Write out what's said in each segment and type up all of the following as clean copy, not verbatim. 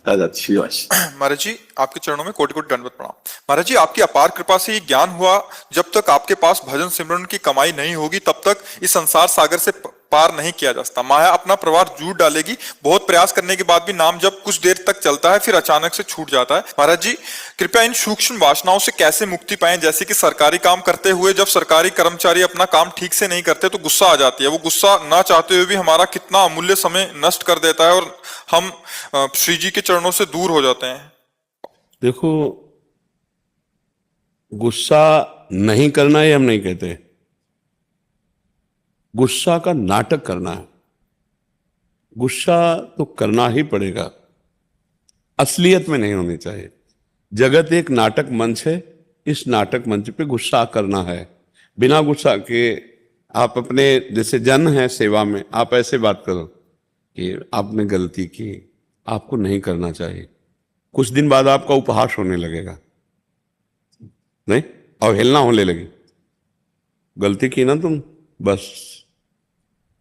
शिवाश। महाराज जी, आपके चरणों में कोटि कोटि दंडवत प्रणाम। महाराज जी, आपकी अपार कृपा से ये ज्ञान हुआ, जब तक आपके पास भजन सिमरन की कमाई नहीं होगी तब तक इस संसार सागर से पार नहीं किया जा सकता। माया अपना प्रवाह जूट डालेगी। बहुत प्रयास करने के बाद भी नाम जब कुछ देर तक चलता है, फिर अचानक से छूट जाता है। महाराज जी, कृपया इन सूक्ष्म वासनाओं से कैसे मुक्ति पाएं? जैसे कि सरकारी काम करते हुए जब सरकारी कर्मचारी अपना काम ठीक से नहीं करते तो गुस्सा आ जाती है। वो गुस्सा ना चाहते हुए भी हमारा कितना अमूल्य समय नष्ट कर देता है और हम श्री जी के चरणों से दूर हो जाते हैं। देखो, गुस्सा नहीं करना ये हम नहीं कहते, गुस्सा का नाटक करना है। गुस्सा तो करना ही पड़ेगा, असलियत में नहीं होनी चाहिए। जगत एक नाटक मंच है, इस नाटक मंच पे गुस्सा करना है। बिना गुस्सा के आप अपने, जैसे जन है सेवा में, आप ऐसे बात करो कि आपने गलती की, आपको नहीं करना चाहिए। कुछ दिन बाद आपका उपहास होने लगेगा, नहीं, अवहेलना होने लगी। गलती की ना तुम, बस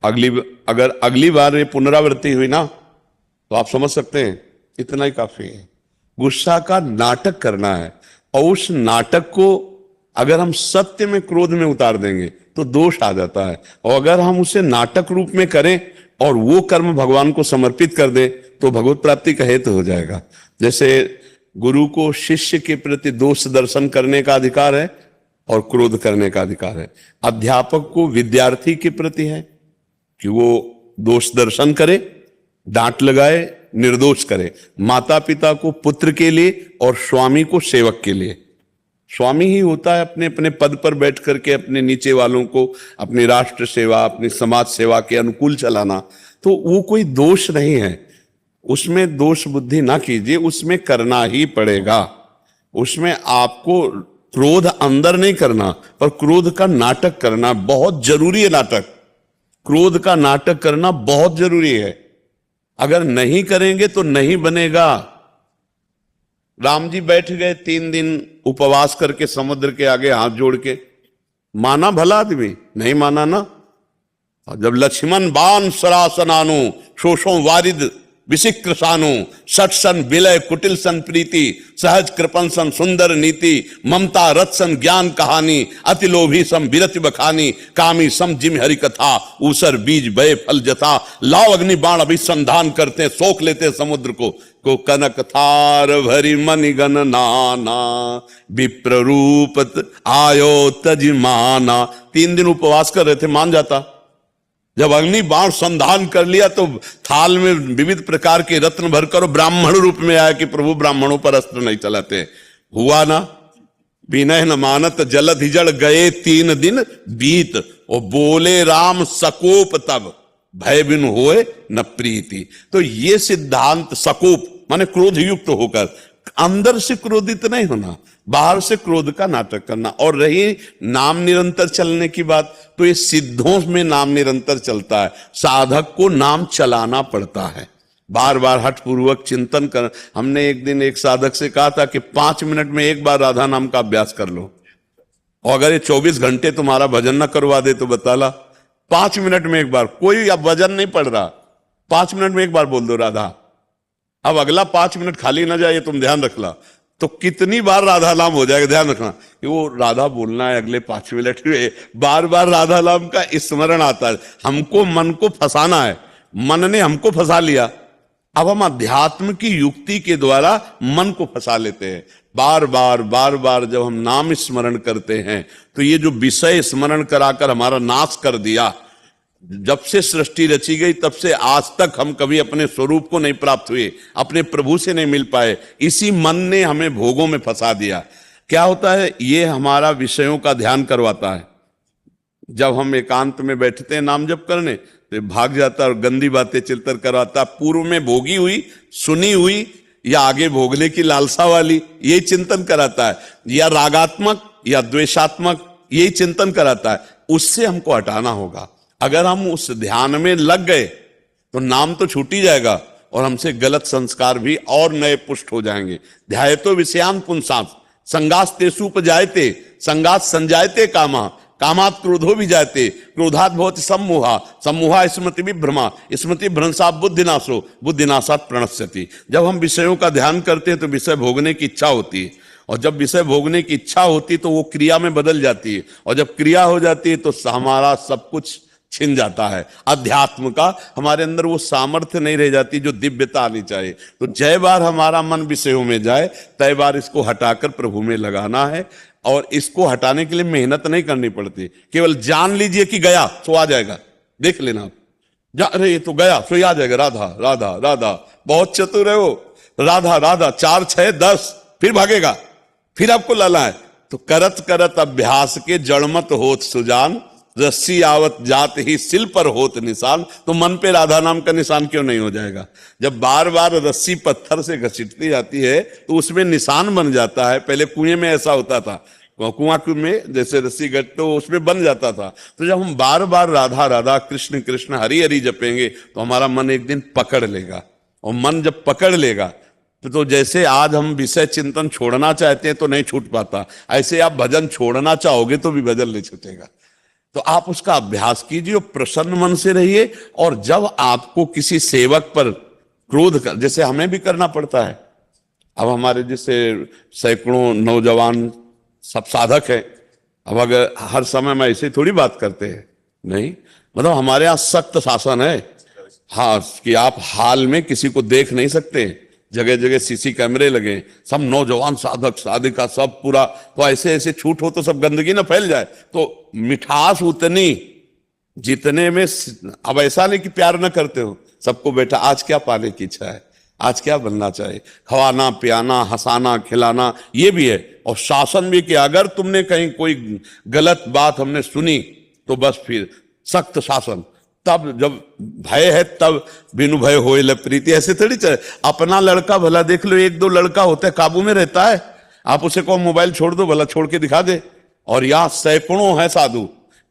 अगर अगली बार ये पुनरावृत्ति हुई ना तो आप समझ सकते हैं इतना ही काफी है। गुस्सा का नाटक करना है, और उस नाटक को अगर हम सत्य में, क्रोध में उतार देंगे तो दोष आ जाता है। और अगर हम उसे नाटक रूप में करें और वो कर्म भगवान को समर्पित कर दें तो भगवत प्राप्ति का हेतु हो जाएगा। जैसे गुरु को शिष्य के प्रति दोष दर्शन करने का अधिकार है और क्रोध करने का अधिकार है। अध्यापक को विद्यार्थी के प्रति है कि वो दोष दर्शन करे, डांट लगाए, निर्दोष करे। माता पिता को पुत्र के लिए और स्वामी को सेवक के लिए। स्वामी ही होता है अपने अपने पद पर बैठ करके अपने नीचे वालों को अपनी राष्ट्र सेवा, अपनी समाज सेवा के अनुकूल चलाना। तो वो कोई दोष नहीं है, उसमें दोष बुद्धि ना कीजिए, उसमें करना ही पड़ेगा। उसमें आपको क्रोध अंदर नहीं करना, पर क्रोध का नाटक करना बहुत जरूरी है। नाटक, क्रोध का नाटक करना बहुत जरूरी है। अगर नहीं करेंगे तो नहीं बनेगा। राम जी बैठ गए 3 दिन उपवास करके समुद्र के आगे हाथ जोड़ के, माना भला आदमी? नहीं माना ना। जब लक्ष्मण बाण सरासनानु शोषो वारिद विशिक्र सानु सठ सन विलय कुटिल सन प्रीति सहज कृपन सन सुंदर नीति ममता रथ सन ज्ञान कहानी अति लोभी सम विरति बखानी कामी सम जिम हरि कथा ऊसर बीज बय फल जथा लाव अग्नि बाण अभिसंधान करते सोख लेते समुद्र को कनक थार भरी मनि गण नाना विप्र रूप आयो तजमाना। 3 दिन उपवास कर रहे थे, मान जाता। जब अग्नि बाण संधान कर लिया तो थाल में विविध प्रकार के रत्न भरकर ब्राह्मण रूप में आया कि प्रभु ब्राह्मणों पर अस्त्र नहीं चलाते। हुआ ना, विनय न मानत जलधि जड़ गए 3 दिन बीत, और बोले राम सकोप तब भय बिन होए न प्रीति। तो ये सिद्धांत, सकोप माने क्रोध युक्त होकर, अंदर से क्रोधित नहीं होना, बाहर से क्रोध का नाटक करना। और रही नाम निरंतर चलने की बात, तो ये सिद्धों में नाम निरंतर चलता है। साधक को नाम चलाना पड़ता है, बार बार हठपूर्वक चिंतन कर। हमने एक दिन एक साधक से कहा था कि 5 मिनट में एक बार राधा नाम का अभ्यास कर लो, और अगर ये 24 घंटे तुम्हारा भजन ना करवा दे तो बता ला। 5 मिनट में एक बार, कोई अब भजन नहीं पड़ रहा, 5 मिनट में एक बार बोल दो राधा। अब अगला 5 मिनट खाली ना जाए, तुम ध्यान रखना। तो कितनी बार राधा नाम हो जाएगा, ध्यान रखना कि वो राधा बोलना है अगले 5 मिनट में, बार बार राधा नाम का स्मरण आता है। हमको मन को फंसाना है, मन ने हमको फंसा लिया। अब हम अध्यात्म की युक्ति के द्वारा मन को फंसा लेते हैं। बार बार जब हम नाम स्मरण करते हैं तो ये जो विषय स्मरण कराकर हमारा नाश कर दिया, जब से सृष्टि रची गई तब से आज तक हम कभी अपने स्वरूप को नहीं प्राप्त हुए, अपने प्रभु से नहीं मिल पाए। इसी मन ने हमें भोगों में फंसा दिया। क्या होता है, ये हमारा विषयों का ध्यान करवाता है। जब हम एकांत में बैठते हैं नाम जप करने तो भाग जाता है और गंदी बातें चिल्तर करवाता। पूर्व में भोगी हुई, सुनी हुई, या आगे भोगने की लालसा वाली, यही चिंतन कराता है, या रागात्मक या द्वेषात्मक, यही चिंतन कराता है। उससे हमको हटाना होगा। अगर हम उस ध्यान में लग गए तो नाम तो छूट ही जाएगा और हमसे गलत संस्कार भी और नए पुष्ट हो जाएंगे। ध्यायतो विषयान पुंसां संगास तेषु उपजायते संगास संजायते कामा कामात् क्रोधो भी जाते, क्रोधात् भवति सम्मोहा, सम्मोहा स्मृति विभ्रमा, स्मृति भ्रंशात् बुद्धिनाशो, बुद्धिनाशात् प्रणश्यति। जब हम विषयों का ध्यान करते हैं तो विषय भोगने की इच्छा होती है, और जब विषय भोगने की इच्छा होती है तो वो क्रिया में बदल जाती है, और जब क्रिया हो जाती है तो हमारा सब कुछ छिन जाता है। अध्यात्म का हमारे अंदर वो सामर्थ्य नहीं रह जाती जो दिव्यता आनी चाहिए। तो जय बार हमारा मन विषयों में जाए, तय बार इसको हटाकर प्रभु में लगाना है। और इसको हटाने के लिए मेहनत नहीं करनी पड़ती, केवल जान लीजिए कि गया सो आ जाएगा। देख लेना आप, अरे ये तो गया सो आ जाएगा, राधा राधा राधा, बहुत चतुर है वो, राधा राधा 4 6 10, फिर भागेगा, फिर आपको लाना है। तो करत करत अभ्यास के जड़मत होत सुजान, रस्सी आवत जात ही सिल पर होत निशान। तो मन पे राधा नाम का निशान क्यों नहीं हो जाएगा? जब बार बार रस्सी पत्थर से घसीटती जाती है तो उसमें निशान बन जाता है। पहले कुएं में ऐसा होता था, कुआं में जैसे रस्सी घट तो उसमें बन जाता था। तो जब हम बार बार राधा राधा कृष्ण कृष्ण हरि हरि जपेंगे तो हमारा मन एक दिन पकड़ लेगा, और मन जब पकड़ लेगा तो जैसे आज हम विषय चिंतन छोड़ना चाहते हैं तो नहीं छूट पाता, ऐसे आप भजन छोड़ना चाहोगे तो भी भजन नहीं छूटेगा। तो आप उसका अभ्यास कीजिए, प्रसन्न मन से रहिए। और जब आपको किसी सेवक पर क्रोध कर, जैसे हमें भी करना पड़ता है, अब हमारे जैसे सैकड़ों नौजवान सब साधक हैं, अब अगर हर समय में ऐसे थोड़ी बात करते हैं, नहीं, मतलब हमारे यहाँ सख्त शासन है, हाँ, कि आप हाल में किसी को देख नहीं सकते, जगह जगह सीसी कैमरे लगे, सब नौजवान साधक साधिका सब पूरा। तो ऐसे ऐसे छूट हो तो सब गंदगी ना फैल जाए। तो मिठास उतनी जितने में, अब ऐसा नहीं कि प्यार ना करते हो, सबको बेटा आज क्या पाने की इच्छा है, आज क्या बनना चाहिए, खवाना पियाना हंसाना खिलाना, ये भी है। और शासन भी कि अगर तुमने कहीं कोई गलत बात हमने सुनी तो बस फिर सख्त शासन। तब जब भय है तब बिनु भय होए ल प्रीति, ऐसे थोड़ी चले। अपना लड़का भला देख लो, 1 2 लड़का होता है काबू में रहता है, आप उसे को मोबाइल छोड़ दो, भला छोड़ के दिखा दे। और यहाँ सैकड़ों है साधु,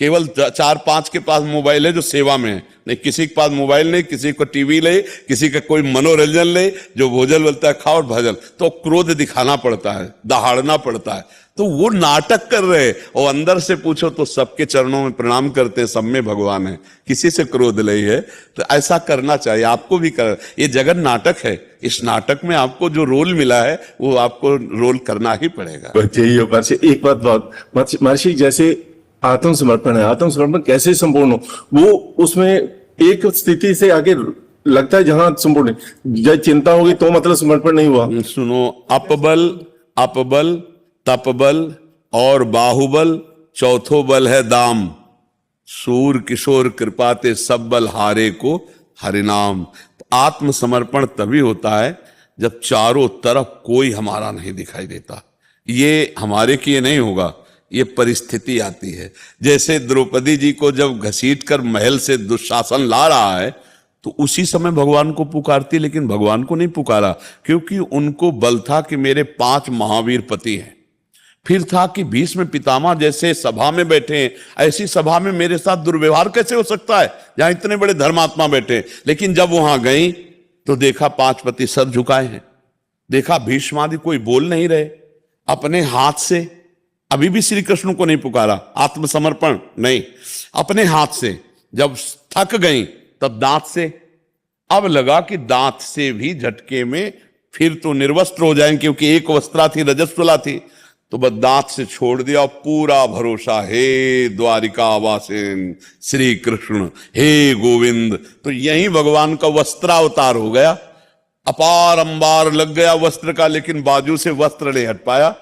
केवल 4 5 के पास मोबाइल है जो सेवा में है, नहीं किसी के पास मोबाइल नहीं, किसी को टीवी ले, किसी का कोई मनोरंजन ले, जो भोजन बोलता है खाओ और भजन। तो क्रोध दिखाना पड़ता है, दहाड़ना पड़ता है, तो वो नाटक कर रहे हैं। और अंदर से पूछो तो सबके चरणों में प्रणाम करते हैं, सब में भगवान है, किसी से क्रोध नहीं है। तो ऐसा करना चाहिए, आपको भी कर। ये जगत नाटक है, इस नाटक में आपको जो रोल मिला है वो आपको रोल करना ही पड़ेगा। एक बात महर्षि, जैसे आत्मसमर्पण है, आत्मसमर्पण कैसे संपूर्ण हो? वो उसमें एक स्थिति से आगे लगता है जहां संपूर्ण, जब चिंता होगी तो मतलब समर्पण नहीं हुआ। सुनो, अपबल अपबल तपबल और बाहुबल, चौथो बल है दाम, सूर किशोर कृपाते सब बल हारे को हरिनाम। आत्मसमर्पण तभी होता है जब चारों तरफ कोई हमारा नहीं दिखाई देता। ये हमारे किए नहीं होगा, ये परिस्थिति आती है। जैसे द्रौपदी जी को जब घसीट कर महल से दुशासन ला रहा है तो उसी समय भगवान को पुकारती, लेकिन भगवान को नहीं पुकारा, क्योंकि उनको बल था कि मेरे 5 महावीर पति हैं। फिर था कि भीष्म पितामह जैसे सभा में बैठे हैं, ऐसी सभा में मेरे साथ दुर्व्यवहार कैसे हो सकता है जहां इतने बड़े धर्मात्मा बैठे। लेकिन जब वहां गई तो देखा 5 पति सर झुकाए हैं, देखा भीष्मादि कोई बोल नहीं रहे, अपने हाथ से, अभी भी श्री कृष्ण को नहीं पुकारा, आत्मसमर्पण नहीं, अपने हाथ से जब थक गई तब दांत से। अब लगा कि दांत से भी झटके में फिर तो निर्वस्त्र हो जाएंगे, क्योंकि एक वस्त्रा थी, रजस्वला थी, तो बस दांत से छोड़ दिया। पूरा भरोसा, हे द्वारिका वासिन श्री कृष्ण, हे गोविंद। तो यही भगवान का वस्त्रावतार हो गया, अपार अंबार लग गया वस्त्र का, लेकिन बाजू से वस्त्र नहीं हट पाया।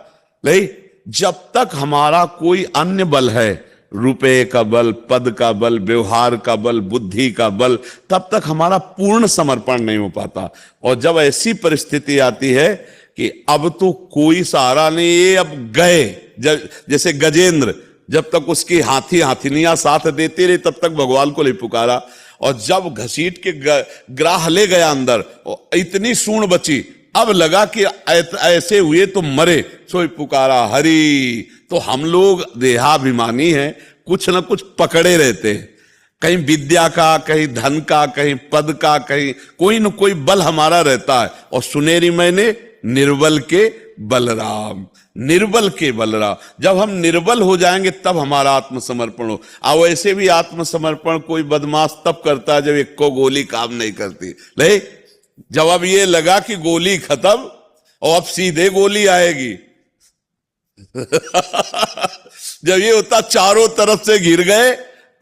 नहीं, जब तक हमारा कोई अन्य बल है, रुपए का बल, पद का बल, व्यवहार का बल, बुद्धि का बल, तब तक हमारा पूर्ण समर्पण नहीं हो पाता। और जब ऐसी परिस्थिति आती है कि अब तो कोई सहारा नहीं, ये अब गए, जैसे गजेंद्र, जब तक उसकी हाथी हाथिनियां साथ देती रही तब तक भगवान को नहीं पुकारा। और जब घसीट के ग्राह ले गया अंदर, इतनी सूंड बची, अब लगा कि ऐसे हुए तो मरे, सोई पुकारा हरि। तो हम लोग देहाभिमानी हैं, कुछ ना कुछ पकड़े रहते हैं, कहीं विद्या का, कहीं धन का, कहीं पद का, कहीं कोई न कोई बल हमारा रहता है। और सुनेरी मैंने निर्बल के बलराम, निर्बल के बलराम। जब हम निर्बल हो जाएंगे तब हमारा आत्मसमर्पण हो। अब वैसे भी आत्मसमर्पण कोई बदमाश तब करता है जब एक को गोली काम नहीं करती। नहीं, जब अब ये लगा कि गोली खत्म और अब सीधे गोली आएगी जब ये होता चारों तरफ से घिर गए,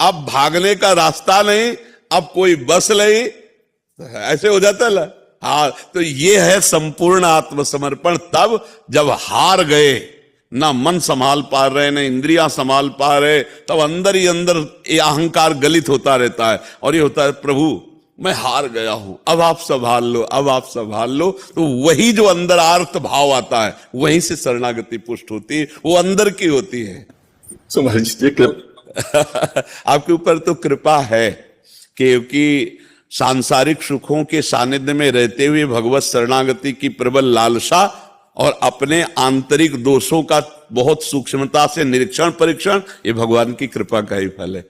अब भागने का रास्ता नहीं, अब कोई बस नहीं, ऐसे हो जाता है। हाँ, तो ये है संपूर्ण आत्मसमर्पण। तब जब हार गए, ना मन संभाल पा रहे, ना इंद्रियां संभाल पा रहे, तब अंदर ही अंदर ये अहंकार गलित होता रहता है और ये होता है प्रभु मैं हार गया हूं, अब आप संभाल लो, अब आप संभाल लो। तो वही जो अंदर आर्त भाव आता है, वहीं से शरणागति पुष्ट होती है, वो अंदर की होती है। सो महाराज जी आपके ऊपर तो कृपा है, क्योंकि सांसारिक सुखों के सानिध्य में रहते हुए भगवत शरणागति की प्रबल लालसा और अपने आंतरिक दोषों का बहुत सूक्ष्मता से निरीक्षण परीक्षण, ये भगवान की कृपा का ही फल है।